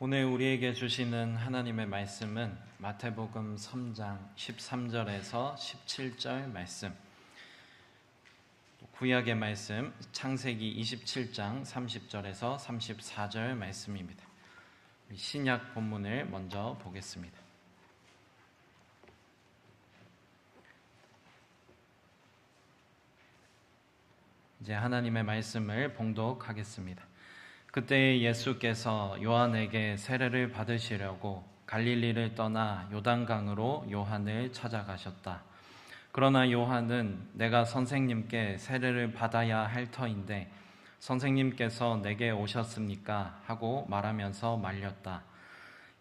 오늘 우리에게 주시는 하나님의 말씀은 마태복음 3장 13절에서 17절 말씀, 구약의 말씀 창세기 27장 30절에서 34절 말씀입니다. 신약 본문을 먼저 보겠습니다. 이제 하나님의 말씀을 봉독하겠습니다. 그때 예수께서 요한에게 세례를 받으시려고 갈릴리를 떠나 요단강으로 요한을 찾아가셨다. 그러나 요한은 내가 선생님께 세례를 받아야 할 터인데 선생님께서 내게 오셨습니까? 하고 말하면서 말렸다.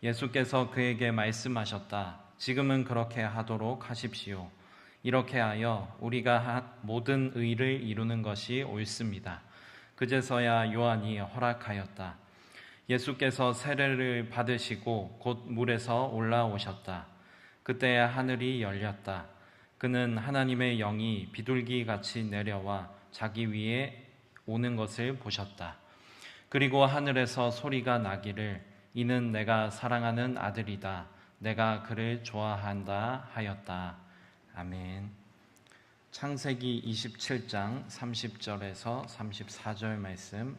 예수께서 그에게 말씀하셨다. 지금은 그렇게 하도록 하십시오. 이렇게 하여 우리가 모든 의를 이루는 것이 옳습니다. 그제서야 요한이 허락하였다. 예수께서 세례를 받으시고 곧 물에서 올라오셨다. 그때 하늘이 열렸다. 그는 하나님의 영이 비둘기같이 내려와 자기 위에 오는 것을 보셨다. 그리고 하늘에서 소리가 나기를 이는 내가 사랑하는 아들이다. 내가 그를 좋아한다 하였다. 아멘. 창세기 27장 30절에서 34절 말씀입니다.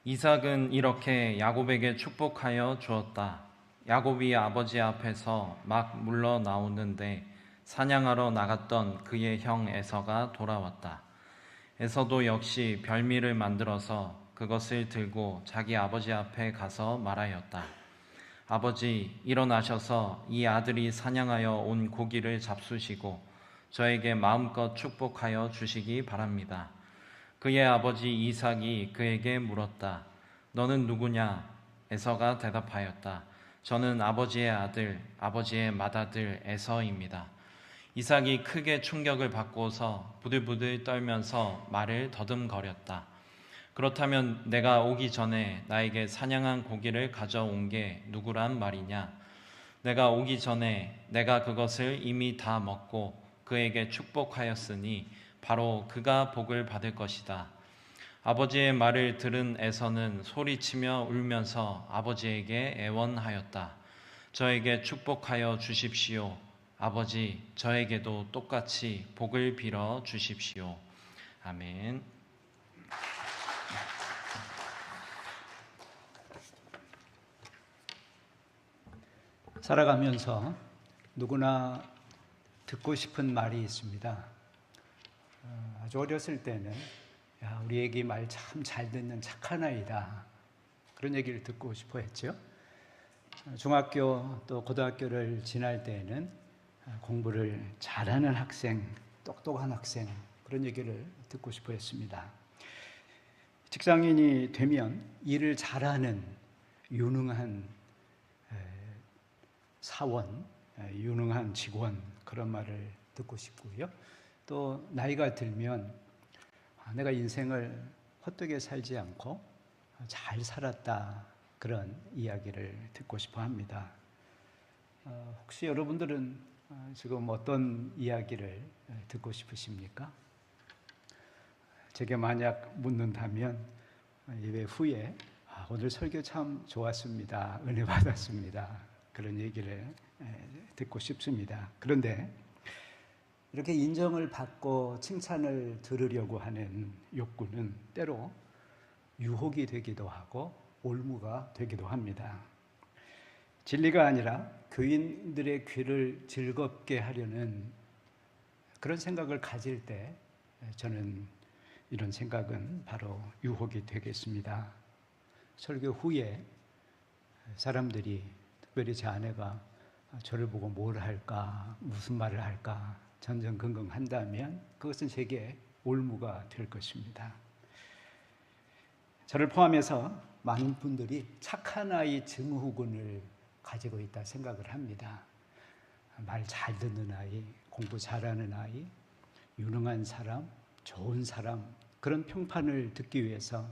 이삭은 이렇게 야곱에게 축복하여 주었다. 야곱이 아버지 앞에서 막 물러 나오는데 사냥하러 나갔던 그의 형 에서가 돌아왔다. 에서도 역시 별미를 만들어서 그것을 들고 자기 아버지 앞에 가서 말하였다. 아버지, 일어나셔서 이 아들이 사냥하여 온 고기를 잡수시고 저에게 마음껏 축복하여 주시기 바랍니다. 그의 아버지 이삭이 그에게 물었다. 너는 누구냐? 에서가 대답하였다. 저는 아버지의 아들, 아버지의 맏아들 에서입니다. 이삭이 크게 충격을 받고서 부들부들 떨면서 말을 더듬거렸다. 그렇다면 내가 오기 전에 나에게 사냥한 고기를 가져온 게 누구란 말이냐? 내가 오기 전에 내가 그것을 이미 다 먹고 그에게 축복하였으니 바로 그가 복을 받을 것이다. 아버지의 말을 들은 에서는 소리치며 울면서 아버지에게 애원하였다. 저에게 축복하여 주십시오. 아버지, 저에게도 똑같이 복을 빌어 주십시오. 아멘. 살아가면서 누구나 듣고 싶은 말이 있습니다. 아주 어렸을 때는 야, 우리 애기 말 참 잘 듣는 착한 아이다. 그런 얘기를 듣고 싶어 했죠. 중학교 또 고등학교를 지날 때에는 공부를 잘하는 학생, 똑똑한 학생 그런 얘기를 듣고 싶어 했습니다. 직장인이 되면 일을 잘하는 유능한 사원, 유능한 직원 그런 말을 듣고 싶고요. 또 나이가 들면 내가 인생을 헛되게 살지 않고 잘 살았다 그런 이야기를 듣고 싶어 합니다. 혹시 여러분들은 지금 어떤 이야기를 듣고 싶으십니까? 제게 만약 묻는다면 예배 후에 오늘 설교 참 좋았습니다. 은혜 받았습니다. 그런 얘기를 듣고 싶습니다. 그런데 이렇게 인정을 받고 칭찬을 들으려고 하는 욕구는 때로 유혹이 되기도 하고 올무가 되기도 합니다. 진리가 아니라 교인들의 귀를 즐겁게 하려는 그런 생각을 가질 때 저는 이런 생각은 바로 유혹이 되겠습니다. 설교 후에 사람들이 특별히 제 아내가 저를 보고 뭘 할까, 무슨 말을 할까 전전긍긍한다면 그것은 제게 올무가 될 것입니다. 저를 포함해서 많은 분들이 착한 아이 증후군을 가지고 있다 생각을 합니다. 말 잘 듣는 아이, 공부 잘하는 아이, 유능한 사람, 좋은 사람 그런 평판을 듣기 위해서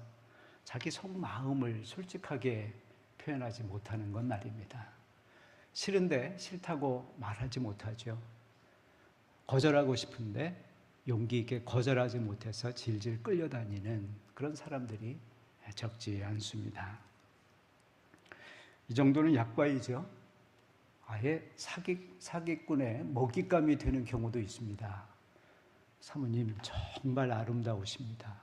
자기 속마음을 솔직하게 표현하지 못하는 건 말입니다. 싫은데 싫다고 말하지 못하죠. 거절하고 싶은데 용기 있게 거절하지 못해서 질질 끌려다니는 그런 사람들이 적지 않습니다. 이 정도는 약과이죠. 아예 사기꾼의 먹잇감이 되는 경우도 있습니다. 사모님 정말 아름다우십니다.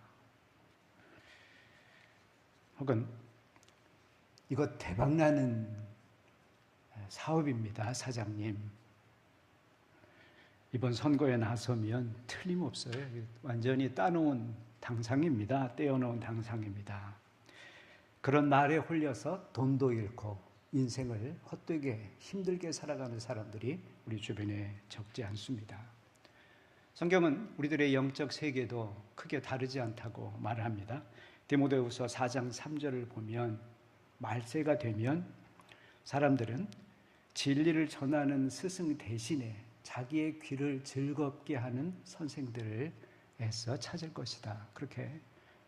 혹은 이거 대박나는 사업입니다, 사장님. 이번 선거에 나서면 틀림없어요. 완전히 따놓은 당상입니다. 떼어놓은 당상입니다. 그런 말에 홀려서 돈도 잃고 인생을 헛되게 힘들게 살아가는 사람들이 우리 주변에 적지 않습니다. 성경은 우리들의 영적 세계도 크게 다르지 않다고 말합니다. 디모데후서 4장 3절을 보면 말세가 되면 사람들은 진리를 전하는 스승 대신에 자기의 귀를 즐겁게 하는 선생들을 애써 찾을 것이다. 그렇게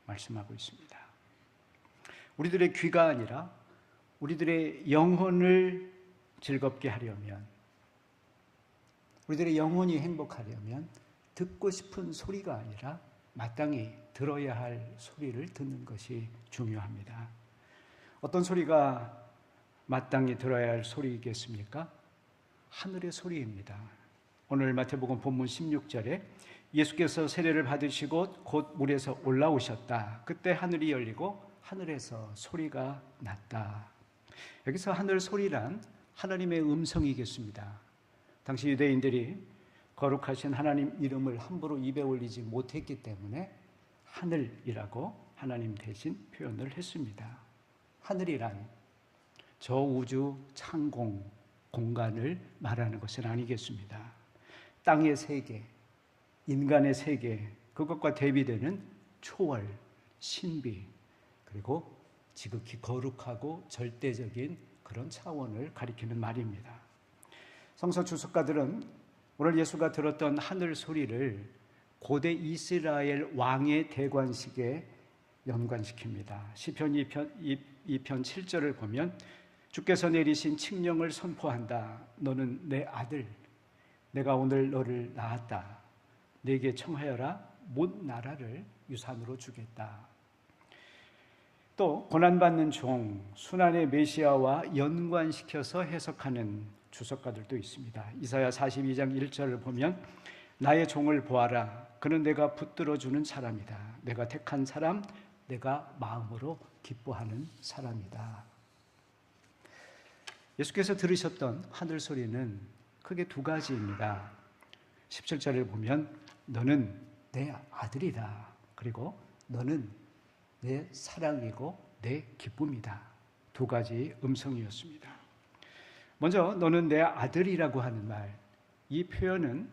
말씀하고 있습니다. 우리들의 귀가 아니라 우리들의 영혼을 즐겁게 하려면, 우리들의 영혼이 행복하려면 듣고 싶은 소리가 아니라 마땅히 들어야 할 소리를 듣는 것이 중요합니다. 어떤 소리가 마땅히 들어야 할 소리이겠습니까? 하늘의 소리입니다. 오늘 마태복음 본문 16절에 예수께서 세례를 받으시고 곧 물에서 올라오셨다. 그때 하늘이 열리고 하늘에서 소리가 났다. 여기서 하늘 소리란 하나님의 음성이겠습니다. 당시 유대인들이 거룩하신 하나님 이름을 함부로 입에 올리지 못했기 때문에 하늘이라고 하나님 대신 표현을 했습니다. 하늘이란 저 우주 창공, 공간을 말하는 것은 아니겠습니다. 땅의 세계, 인간의 세계, 그것과 대비되는 초월, 신비, 그리고 지극히 거룩하고 절대적인 그런 차원을 가리키는 말입니다. 성서 주석가들은 오늘 예수가 들었던 하늘 소리를 고대 이스라엘 왕의 대관식에 연관시킵니다. 시편 2편 7절을 보면 주께서 내리신 칙령을 선포한다. 너는 내 아들, 내가 오늘 너를 낳았다. 내게 청하여라. 못 나라를 유산으로 주겠다. 또 고난받는 종, 순환의 메시아와 연관시켜서 해석하는 주석가들도 있습니다. 이사야 42장 1절을 보면 나의 종을 보아라. 그는 내가 붙들어주는 사람이다. 내가 택한 사람, 내가 마음으로 기뻐하는 사람이다. 예수께서 들으셨던 하늘 소리는 크게 두 가지입니다. 17절을 보면 너는 내 아들이다. 그리고 너는 내 사랑이고 내 기쁨이다. 두 가지 음성이었습니다. 먼저 너는 내 아들이라고 하는 말, 이 표현은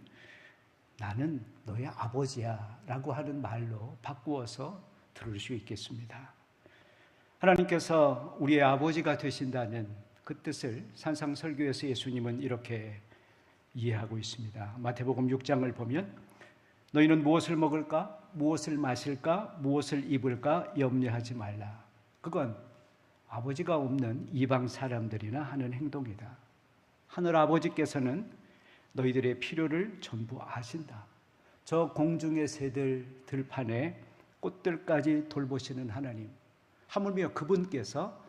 나는 너의 아버지야 라고 하는 말로 바꾸어서 들을 수 있겠습니다. 하나님께서 우리의 아버지가 되신다는 그 뜻을 산상설교에서 예수님은 이렇게 이해하고 있습니다. 마태복음 6장을 보면 너희는 무엇을 먹을까? 무엇을 마실까? 무엇을 입을까? 염려하지 말라. 그건 아버지가 없는 이방 사람들이나 하는 행동이다. 하늘 아버지께서는 너희들의 필요를 전부 아신다. 저 공중의 새들 들판에 꽃들까지 돌보시는 하나님, 하물며 그분께서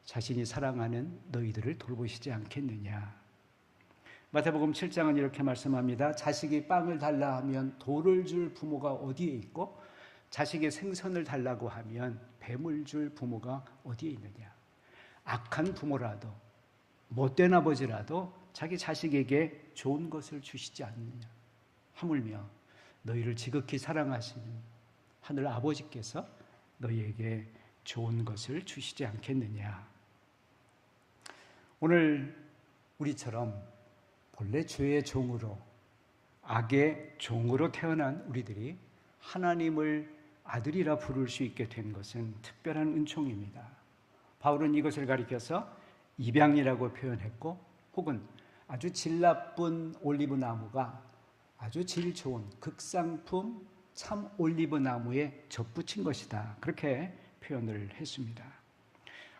자신이 사랑하는 너희들을 돌보시지 않겠느냐. 마태복음 7장은 이렇게 말씀합니다. 자식이 빵을 달라 하면 돌을 줄 부모가 어디에 있고 자식이 생선을 달라고 하면 뱀을 줄 부모가 어디에 있느냐. 악한 부모라도 못된 아버지라도 자기 자식에게 좋은 것을 주시지 않느냐. 하물며 너희를 지극히 사랑하시는 하늘 아버지께서 너희에게 좋은 것을 주시지 않겠느냐. 오늘 우리처럼 본래 죄의 종으로, 악의 종으로 태어난 우리들이 하나님을 아들이라 부를 수 있게 된 것은 특별한 은총입니다. 바울은 이것을 가리켜서 입양이라고 표현했고, 혹은 아주 질 나쁜 올리브 나무가 아주 질 좋은 극상품 참 올리브 나무에 접붙인 것이다. 그렇게 표현을 했습니다.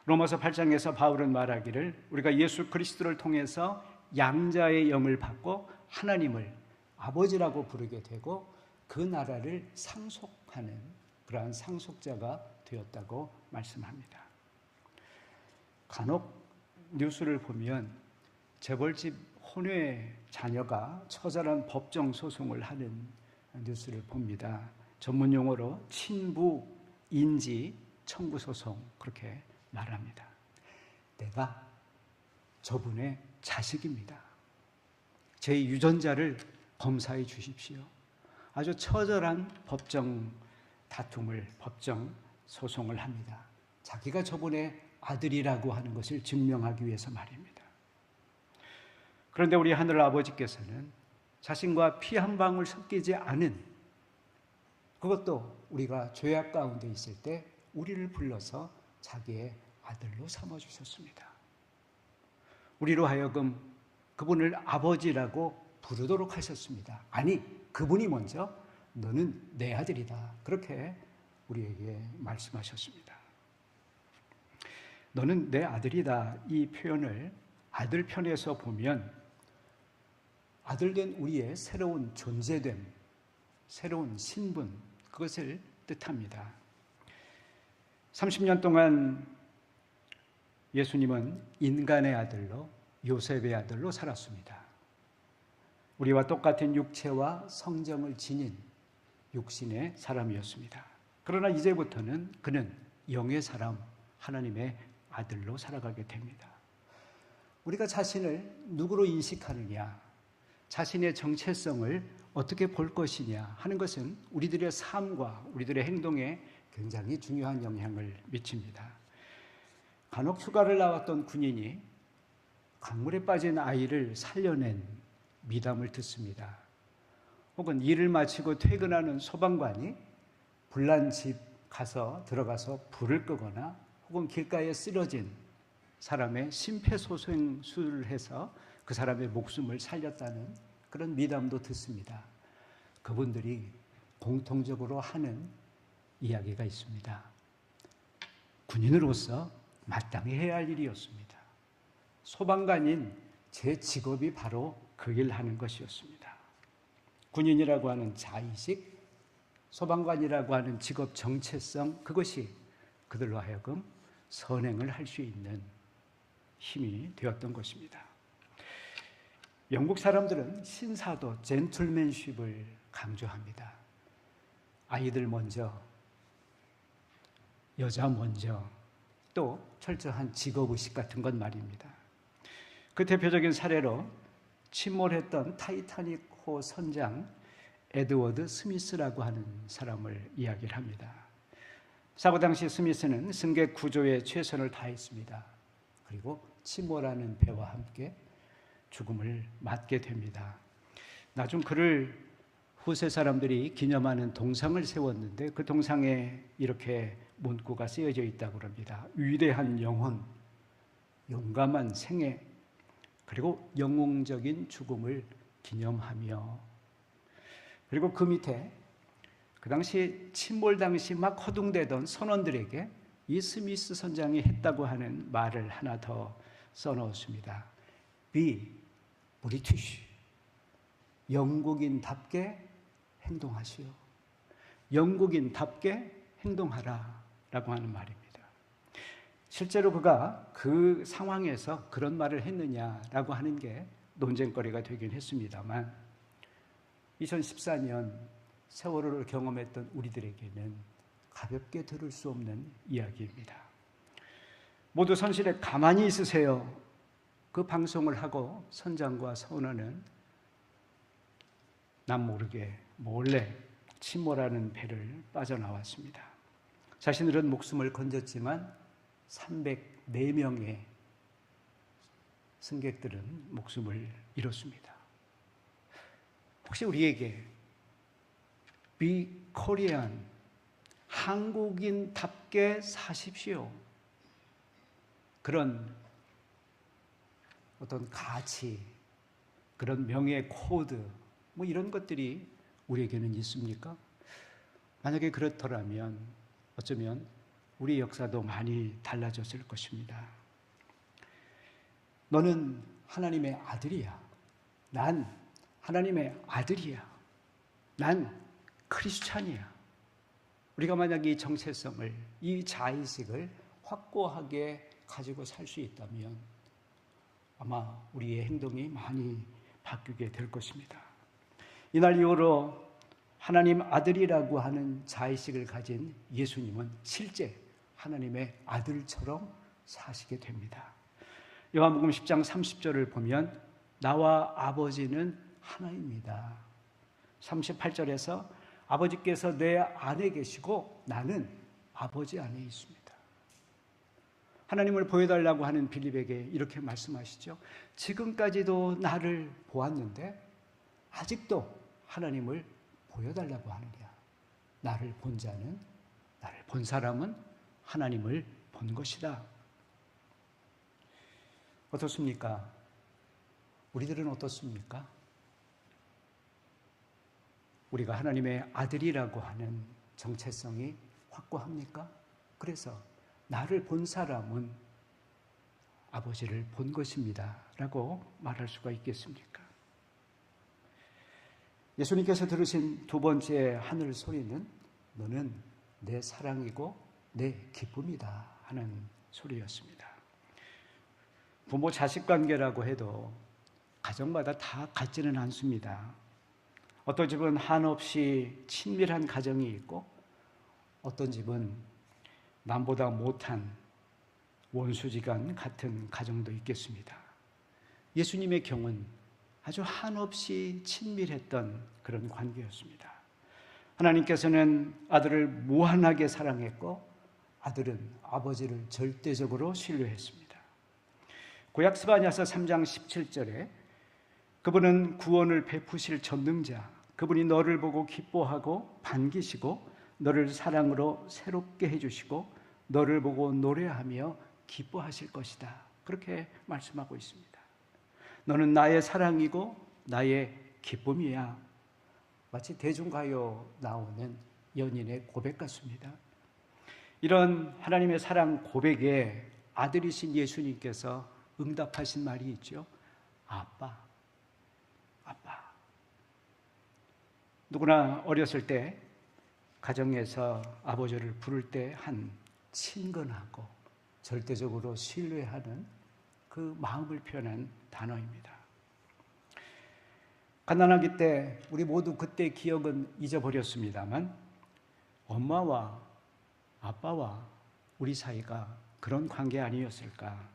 로마서 8장에서 바울은 말하기를 우리가 예수 그리스도를 통해서 양자의 영을 받고 하나님을 아버지라고 부르게 되고 그 나라를 상속하는 그러한 상속자가 되었다고 말씀합니다. 간혹 뉴스를 보면 재벌집 혼외 자녀가 처절한 법정 소송을 하는 뉴스를 봅니다. 전문 용어로 친부 인지 청구 소송 그렇게 말합니다. 내가 저분의 자식입니다. 제 유전자를 검사해 주십시오. 아주 처절한 법정 다툼을 법정 소송을 합니다. 자기가 저분의 아들이라고 하는 것을 증명하기 위해서 말입니다. 그런데 우리 하늘 아버지께서는 자신과 피 한 방울 섞이지 않은, 그것도 우리가 죄악 가운데 있을 때 우리를 불러서 자기의 아들로 삼아주셨습니다. 우리로 하여금 그분을 아버지라고 부르도록 하셨습니다. 아니, 그분이 먼저 너는 내 아들이다, 그렇게 우리에게 말씀하셨습니다. 너는 내 아들이다, 이 표현을 아들 편에서 보면 아들된 우리의 새로운 존재됨, 새로운 신분, 그것을 뜻합니다. 30년 동안 예수님은 인간의 아들로, 요셉의 아들로 살았습니다. 우리와 똑같은 육체와 성정을 지닌 육신의 사람이었습니다. 그러나 이제부터는 그는 영의 사람, 하나님의 아들로 살아가게 됩니다. 우리가 자신을 누구로 인식하느냐, 자신의 정체성을 어떻게 볼 것이냐 하는 것은 우리들의 삶과 우리들의 행동에 굉장히 중요한 영향을 미칩니다. 간혹 휴가를 나왔던 군인이 강물에 빠진 아이를 살려낸 미담을 듣습니다. 혹은 일을 마치고 퇴근하는 소방관이 불난 집 들어가서 불을 끄거나 혹은 길가에 쓰러진 사람의 심폐소생술을 해서 그 사람의 목숨을 살렸다는 그런 미담도 듣습니다. 그분들이 공통적으로 하는 이야기가 있습니다. 군인으로서 마땅히 해야 할 일이었습니다. 소방관인 제 직업이 바로 그 일 하는 것이었습니다. 군인이라고 하는 자의식, 소방관이라고 하는 직업 정체성, 그것이 그들로 하여금 선행을 할 수 있는 힘이 되었던 것입니다. 영국 사람들은 신사도 젠틀맨십을 강조합니다. 아이들 먼저, 여자 먼저, 또 철저한 직업의식 같은 건 말입니다. 그 대표적인 사례로 침몰했던 타이타닉호 선장 에드워드 스미스라고 하는 사람을 이야기를 합니다. 사고 당시 스미스는 승객 구조에 최선을 다했습니다. 그리고 침몰하는 배와 함께 죽음을 맞게 됩니다. 나중 그를 후세 사람들이 기념하는 동상을 세웠는데 그 동상에 이렇게 문구가 쓰여져 있다고 합니다. 위대한 영혼, 용감한 생애, 그리고 영웅적인 죽음을 기념하며, 그리고 그 밑에 그 당시 침몰 당시 막 허둥대던 선원들에게 이 스미스 선장이 했다고 하는 말을 하나 더 써놓았습니다. Be British. 영국인답게 행동하시오. 영국인답게 행동하라 라고 하는 말입니다. 실제로 그가 그 상황에서 그런 말을 했느냐라고 하는 게 논쟁거리가 되긴 했습니다만 2014년 세월호를 경험했던 우리들에게는 가볍게 들을 수 없는 이야기입니다. 모두 선실에 가만히 있으세요. 그 방송을 하고 선장과 선원은 남 모르게 몰래 침몰하는 배를 빠져나왔습니다. 자신들은 목숨을 건졌지만 304명의 승객들은 목숨을 잃었습니다. 혹시 우리에게 Be Korean, 한국인답게 사십시오, 그런 어떤 가치, 그런 명예 코드, 뭐 이런 것들이 우리에게는 있습니까? 만약에 그렇더라면 어쩌면 우리 역사도 많이 달라졌을 것입니다. 너는 하나님의 아들이야. 난 하나님의 아들이야. 난 크리스찬이야. 우리가 만약 이 정체성을, 이 자의식을 확고하게 가지고 살 수 있다면 아마 우리의 행동이 많이 바뀌게 될 것입니다. 이날 이후로 하나님 아들이라고 하는 자의식을 가진 예수님은 실제 하나님의 아들처럼 사시게 됩니다. 요한복음 10장 30절을 보면 나와 아버지는 하나입니다. 38절에서 아버지께서 내 안에 계시고 나는 아버지 안에 있습니다. 하나님을 보여달라고 하는 빌립에게 이렇게 말씀하시죠. 지금까지도 나를 보았는데 아직도 하나님을 보여달라고 하느냐. 나를 본 자는, 나를 본 사람은 하나님을 본 것이다. 어떻습니까? 우리들은 어떻습니까? 우리가 하나님의 아들이라고 하는 정체성이 확고합니까? 그래서 나를 본 사람은 아버지를 본 것입니다 라고 말할 수가 있겠습니까? 예수님께서 들으신 두 번째 하늘 소리는 너는 내 사랑이고 내 기쁨이다 하는 소리였습니다. 부모 자식 관계라고 해도 가정마다 다 같지는 않습니다. 어떤 집은 한없이 친밀한 가정이 있고 어떤 집은 남보다 못한 원수지간 같은 가정도 있겠습니다. 예수님의 경우는 아주 한없이 친밀했던 그런 관계였습니다. 하나님께서는 아들을 무한하게 사랑했고 아들은 아버지를 절대적으로 신뢰했습니다. 구약 스바냐서 3장 17절에 그분은 구원을 베푸실 전능자, 그분이 너를 보고 기뻐하고 반기시고 너를 사랑으로 새롭게 해주시고 너를 보고 노래하며 기뻐하실 것이다. 그렇게 말씀하고 있습니다. 너는 나의 사랑이고 나의 기쁨이야. 마치 대중가요 나오는 연인의 고백 같습니다. 이런 하나님의 사랑 고백에 아들이신 예수님께서 응답하신 말이 있죠. 아빠, 아빠. 누구나 어렸을 때 가정에서 아버지를 부를 때 한 친근하고 절대적으로 신뢰하는 그 마음을 표현한 단어입니다. 갓난아기 때 우리 모두 그때 기억은 잊어버렸습니다만 엄마와 아빠와 우리 사이가 그런 관계 아니었을까.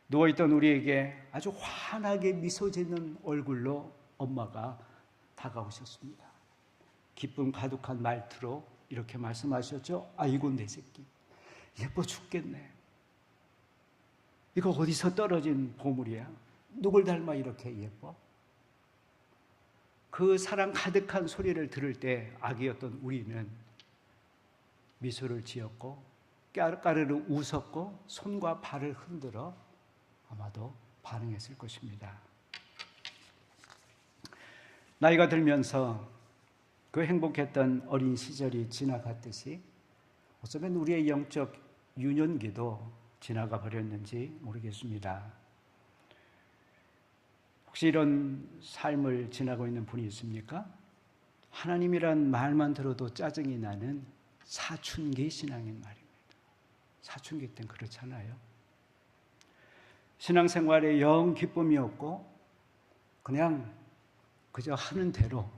누워있던 우리에게 아주 환하게 미소 짓는 얼굴로 엄마가 다가오셨습니다. 기쁨 가득한 말투로 이렇게 말씀하셨죠. 아이고 내 새끼 예뻐 죽겠네. 이거 어디서 떨어진 보물이야? 누굴 닮아 이렇게 예뻐? 그 사랑 가득한 소리를 들을 때 아기였던 우리는 미소를 지었고 까르르 웃었고 손과 발을 흔들어 아마도 반응했을 것입니다. 나이가 들면서 그 행복했던 어린 시절이 지나갔듯이 어쩌면 우리의 영적 유년기도 지나가 버렸는지 모르겠습니다. 혹시 이런 삶을 지나고 있는 분이 있습니까? 하나님이란 말만 들어도 짜증이 나는 사춘기 신앙인 말입니다. 사춘기 때는 그렇잖아요. 신앙생활에 영 기쁨이 없고 그냥 그저 하는 대로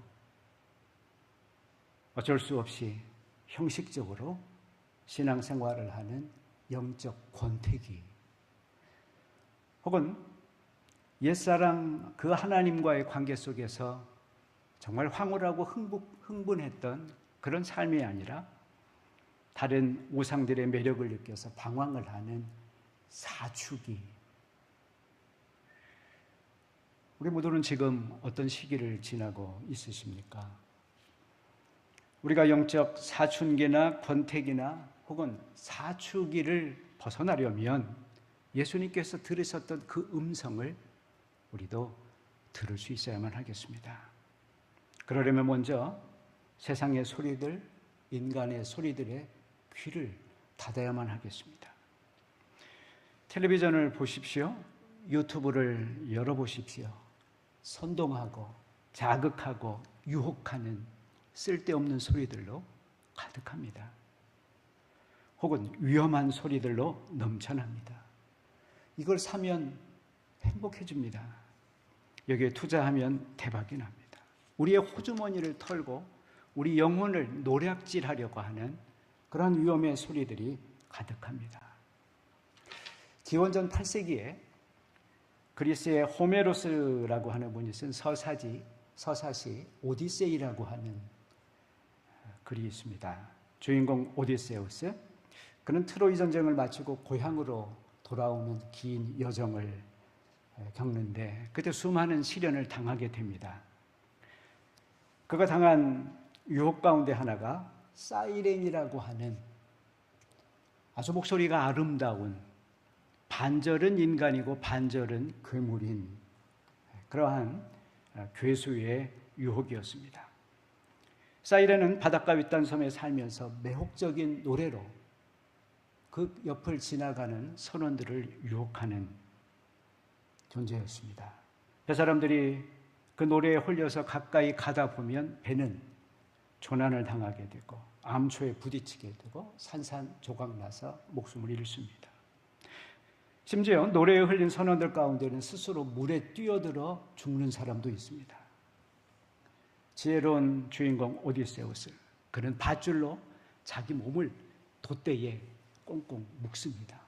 어쩔 수 없이 형식적으로 신앙생활을 하는 영적 권태기 혹은 옛사랑 그 하나님과의 관계 속에서 정말 황홀하고 흥분했던 그런 삶이 아니라 다른 우상들의 매력을 느껴서 방황을 하는 사춘기. 우리 모두는 지금 어떤 시기를 지나고 있으십니까? 우리가 영적 사춘기나 권태기나 혹은 사춘기를 벗어나려면 예수님께서 들으셨던 그 음성을 우리도 들을 수 있어야만 하겠습니다. 그러려면 먼저 세상의 소리들, 인간의 소리들의 귀를 닫아야만 하겠습니다. 텔레비전을 보십시오. 유튜브를 열어보십시오. 선동하고 자극하고 유혹하는 쓸데없는 소리들로 가득합니다. 혹은 위험한 소리들로 넘쳐납니다. 이걸 사면 행복해집니다. 여기에 투자하면 대박이 납니다. 우리의 호주머니를 털고 우리 영혼을 노략질하려고 하는 그런 위험의 소리들이 가득합니다. 기원전 8세기에 그리스의 호메로스라고 하는 분이 쓴 서사시 오디세이라고 하는 글이 있습니다. 주인공 오디세우스, 그는 트로이 전쟁을 마치고 고향으로 돌아오는 긴 여정을 겪는데 그때 수많은 시련을 당하게 됩니다. 그가 당한 유혹 가운데 하나가 사이렌이라고 하는 아주 목소리가 아름다운, 반절은 인간이고 반절은 괴물인 그러한 괴수의 유혹이었습니다. 사이렌은 바닷가 윗단 섬에 살면서 매혹적인 노래로 그 옆을 지나가는 선원들을 유혹하는 존재였습니다. 그 사람들이 그 노래에 홀려서 가까이 가다 보면 배는 조난을 당하게 되고 암초에 부딪히게 되고 산산조각 나서 목숨을 잃습니다. 심지어 노래에 흘린 선원들 가운데는 스스로 물에 뛰어들어 죽는 사람도 있습니다. 지혜로운 주인공 오디세우스, 그는 밧줄로 자기 몸을 돛대에 꽁꽁 묶습니다.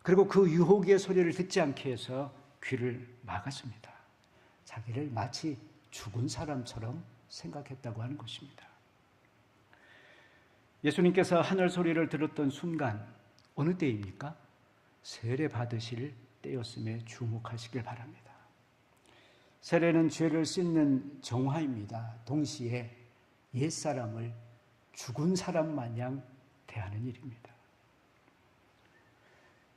그리고 그 유혹의 소리를 듣지 않게 해서 귀를 막았습니다. 자기를 마치 죽은 사람처럼 생각했다고 하는 것입니다. 예수님께서 하늘 소리를 들었던 순간 어느 때입니까? 세례 받으실 때였음에 주목하시길 바랍니다. 세례는 죄를 씻는 정화입니다. 동시에 옛사람을 죽은 사람 마냥 대하는 일입니다.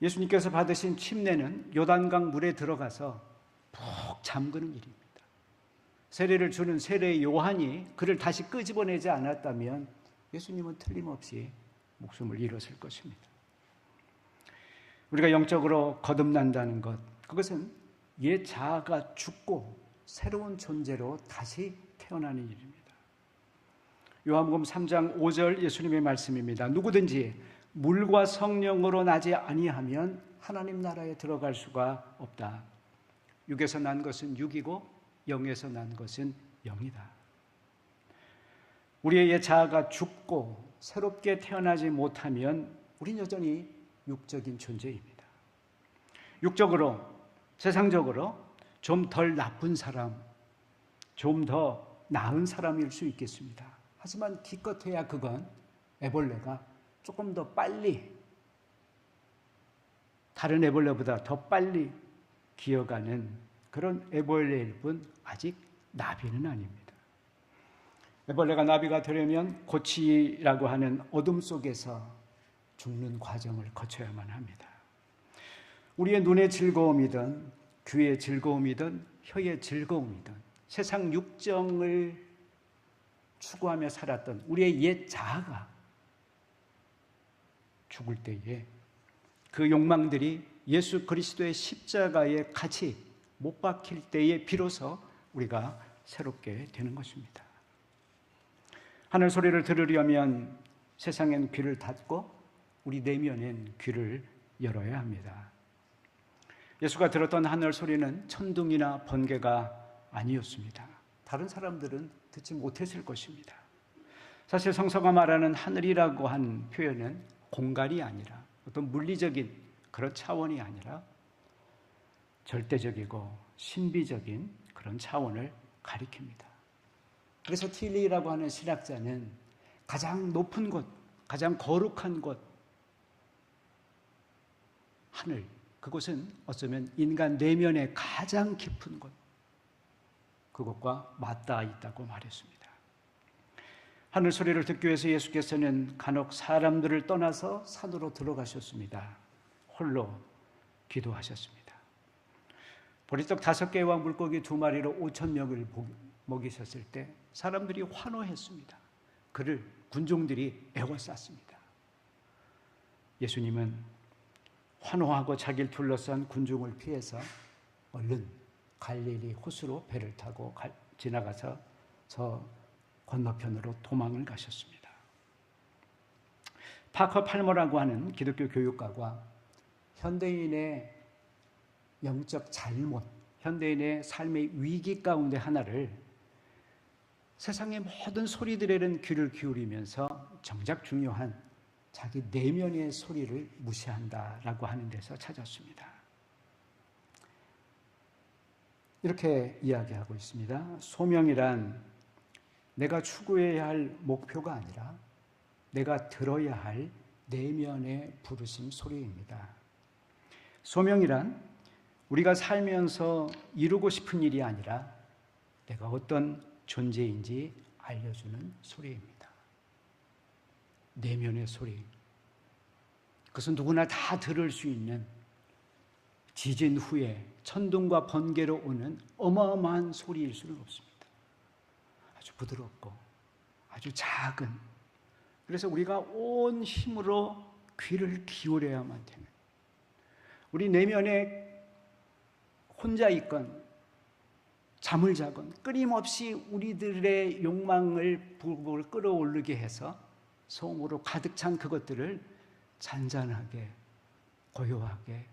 예수님께서 받으신 침례는 요단강 물에 들어가서 푹 잠그는 일입니다. 세례를 주는 세례 요한이 그를 다시 끄집어내지 않았다면 예수님은 틀림없이 목숨을 잃었을 것입니다. 우리가 영적으로 거듭난다는 것, 그것은 옛 자아가 죽고 새로운 존재로 다시 태어나는 일입니다. 요한복음 3장 5절 예수님의 말씀입니다. 누구든지 물과 성령으로 나지 아니하면 하나님 나라에 들어갈 수가 없다. 육에서 난 것은 육이고 영에서 난 것은 영이다. 우리의 옛 자아가 죽고 새롭게 태어나지 못하면 우린 여전히 육적인 존재입니다. 육적으로, 세상적으로 좀 덜 나쁜 사람, 좀 더 나은 사람일 수 있겠습니다. 하지만 기껏해야 그건 애벌레가 조금 더 빨리, 다른 애벌레보다 더 빨리 기어가는 그런 애벌레일 뿐 아직 나비는 아닙니다. 애벌레가 나비가 되려면 고치라고 하는 어둠 속에서 죽는 과정을 거쳐야만 합니다. 우리의 눈의 즐거움이든 귀의 즐거움이든 혀의 즐거움이든 세상 육정을 추구하며 살았던 우리의 옛 자아가 죽을 때에 그 욕망들이 예수 그리스도의 십자가에 같이 못 박힐 때에 비로소 우리가 새롭게 되는 것입니다. 하늘 소리를 들으려면 세상엔 귀를 닫고 우리 내면엔 귀를 열어야 합니다. 예수가 들었던 하늘 소리는 천둥이나 번개가 아니었습니다. 다른 사람들은 듣지 못했을 것입니다. 사실 성서가 말하는 하늘이라고 한 표현은 공간이 아니라 어떤 물리적인 그런 차원이 아니라 절대적이고 신비적인 그런 차원을 가리킵니다. 그래서 틸리라고 하는 신학자는 가장 높은 곳, 가장 거룩한 곳, 하늘, 그곳은 어쩌면 인간 내면의 가장 깊은 곳, 그것과 맞닿아 있다고 말했습니다. 하늘 소리를 듣기 위해서 예수께서는 간혹 사람들을 떠나서 산으로 들어가셨습니다. 홀로 기도하셨습니다. 보리떡 5개와 물고기 2마리로 5,000명을 먹이셨을 때 사람들이 환호했습니다. 그를 군중들이 애워쌌습니다. 예수님은 환호하고 자기를 둘러싼 군중을 피해서 얼른 갈릴리 호수로 배를 타고 지나가서 저 건너편으로 도망을 가셨습니다. 파커 팔머라고 하는 기독교 교육가가 현대인의 영적 잘못, 현대인의 삶의 위기 가운데 하나를 세상의 모든 소리들에는 귀를 기울이면서 정작 중요한 자기 내면의 소리를 무시한다라고 하는 데서 찾았습니다. 이렇게 이야기하고 있습니다. 소명이란 내가 추구해야 할 목표가 아니라 내가 들어야 할 내면의 부르심 소리입니다. 소명이란 우리가 살면서 이루고 싶은 일이 아니라 내가 어떤 존재인지 알려주는 소리입니다. 내면의 소리. 그것은 누구나 다 들을 수 있는 지진 후에 천둥과 번개로 오는 어마어마한 소리일 수는 없습니다. 아주 부드럽고 아주 작은, 그래서 우리가 온 힘으로 귀를 기울여야만 되는, 우리 내면에 혼자 있건 잠을 자건 끊임없이 우리들의 욕망을 불을 끌어올리게 해서 소음으로 가득 찬 그것들을 잔잔하게 고요하게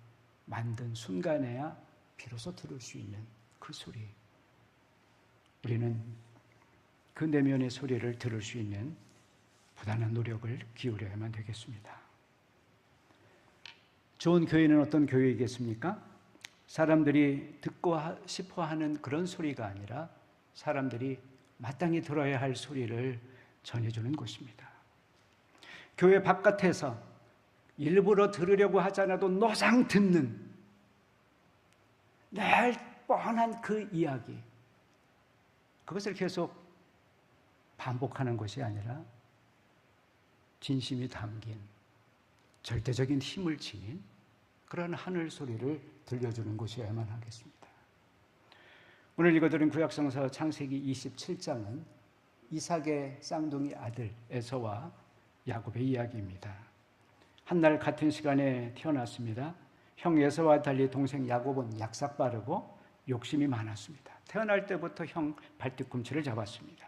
만든 순간에야 비로소 들을 수 있는 그 소리. 우리는 그 내면의 소리를 들을 수 있는 부단한 노력을 기울여야만 되겠습니다. 좋은 교회는 어떤 교회이겠습니까? 사람들이 듣고 싶어 하는 그런 소리가 아니라 사람들이 마땅히 들어야 할 소리를 전해주는 곳입니다. 교회 바깥에서 일부러 들으려고 하지 않아도 노상 듣는 늘 뻔한 그 이야기, 그것을 계속 반복하는 것이 아니라 진심이 담긴 절대적인 힘을 지닌 그런 하늘 소리를 들려주는 곳이어야만 하겠습니다. 오늘 읽어드린 구약성서 창세기 27장은 이삭의 쌍둥이 아들 에서와 야곱의 이야기입니다. 한날 같은 시간에 태어났습니다. 형 에서와 달리 동생 야곱은 약삭 빠르고 욕심이 많았습니다. 태어날 때부터 형 발뒤꿈치를 잡았습니다.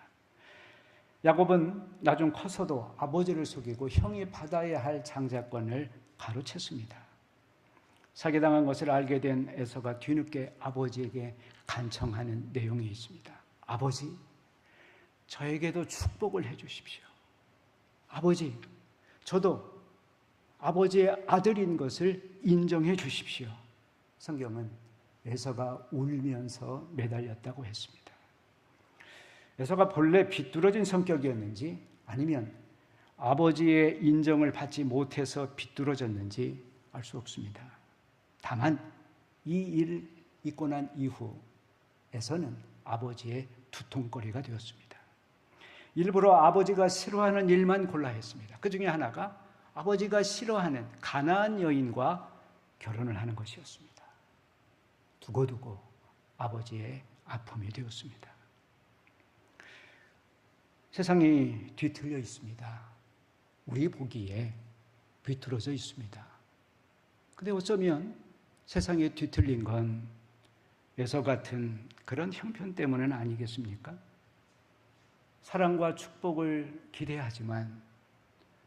야곱은 나중 커서도 아버지를 속이고 형이 받아야 할 장자권을 가로챘습니다. 사기당한 것을 알게 된 에서가 뒤늦게 아버지에게 간청하는 내용이 있습니다. 아버지, 저에게도 축복을 해 주십시오. 아버지, 저도 아버지의 아들인 것을 인정해 주십시오. 성경은 에서가 울면서 매달렸다고 했습니다. 에서가 본래 비뚤어진 성격이었는지 아니면 아버지의 인정을 받지 못해서 비뚤어졌는지 알 수 없습니다. 다만 이 일을 있고 난 이후 에서는 아버지의 두통거리가 되었습니다. 일부러 아버지가 싫어하는 일만 골라 했습니다. 그 중에 하나가 아버지가 싫어하는 가나안 여인과 결혼을 하는 것이었습니다. 두고두고 아버지의 아픔이 되었습니다. 세상이 뒤틀려 있습니다. 우리 보기에 비틀어져 있습니다. 그런데 어쩌면 세상에 뒤틀린 건 에서 같은 그런 형편 때문은 아니겠습니까? 사랑과 축복을 기대하지만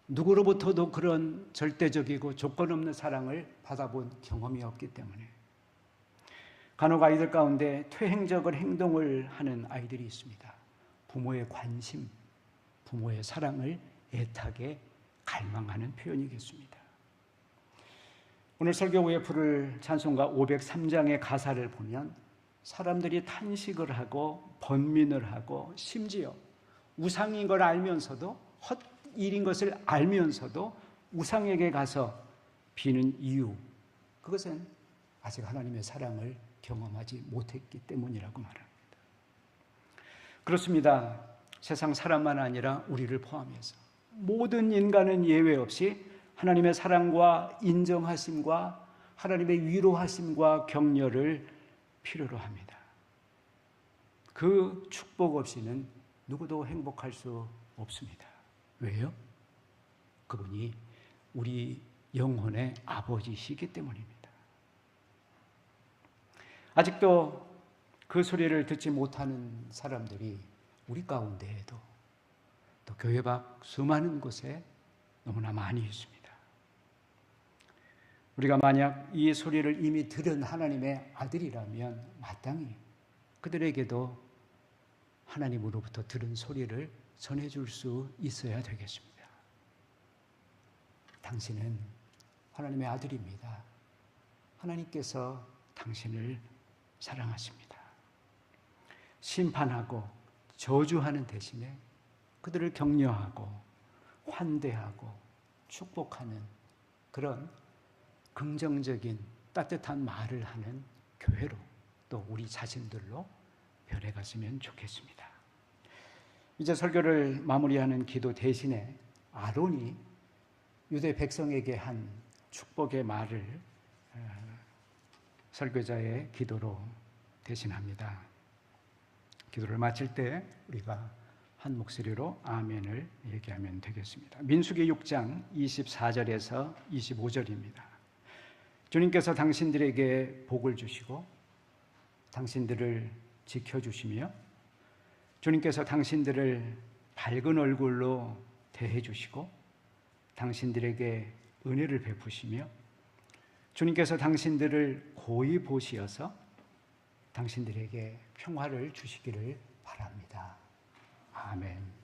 누구로부터도 그런 절대적이고 조건 없는 사랑을 받아본 경험이 없기 때문에 간혹 아이들 가운데 퇴행적인 행동을 하는 아이들이 있습니다. 부모의 관심, 부모의 사랑을 애타게 갈망하는 표현이겠습니다. 오늘 설교 후에 부를 찬송가 503장의 가사를 보면 사람들이 탄식을 하고 번민을 하고 심지어 우상인 걸 알면서도 헛일인 것을 알면서도 우상에게 가서 비는 이유, 그것은 아직 하나님의 사랑을 경험하지 못했기 때문이라고 말합니다. 그렇습니다. 세상 사람만 아니라 우리를 포함해서 모든 인간은 예외 없이 하나님의 사랑과 인정하심과 하나님의 위로하심과 격려를 필요로 합니다. 그 축복 없이는 누구도 행복할 수 없습니다. 왜요? 그분이 우리 영혼의 아버지시기 때문입니다. 아직도 그 소리를 듣지 못하는 사람들이 우리 가운데에도 또 교회 밖 수많은 곳에 너무나 많이 있습니다. 우리가 만약 이 소리를 이미 들은 하나님의 아들이라면 마땅히 그들에게도 하나님으로부터 들은 소리를 전해줄 수 있어야 되겠습니다. 당신은 하나님의 아들입니다. 하나님께서 당신을 사랑하십니다. 심판하고 저주하는 대신에 그들을 격려하고 환대하고 축복하는 그런 긍정적인 따뜻한 말을 하는 교회로 또 우리 자신들로 변해갔으면 좋겠습니다. 이제 설교를 마무리하는 기도 대신에 아론이 유대 백성에게 한 축복의 말을 설교자의 기도로 대신합니다. 기도를 마칠 때 우리가 한 목소리로 아멘을 얘기하면 되겠습니다. 민수기 6장 24절에서 25절입니다. 주님께서 당신들에게 복을 주시고 당신들을 지켜주시며 주님께서 당신들을 밝은 얼굴로 대해주시고 당신들에게 은혜를 베푸시며 주님께서 당신들을 고이 보시어서 당신들에게 평화를 주시기를 바랍니다. 아멘.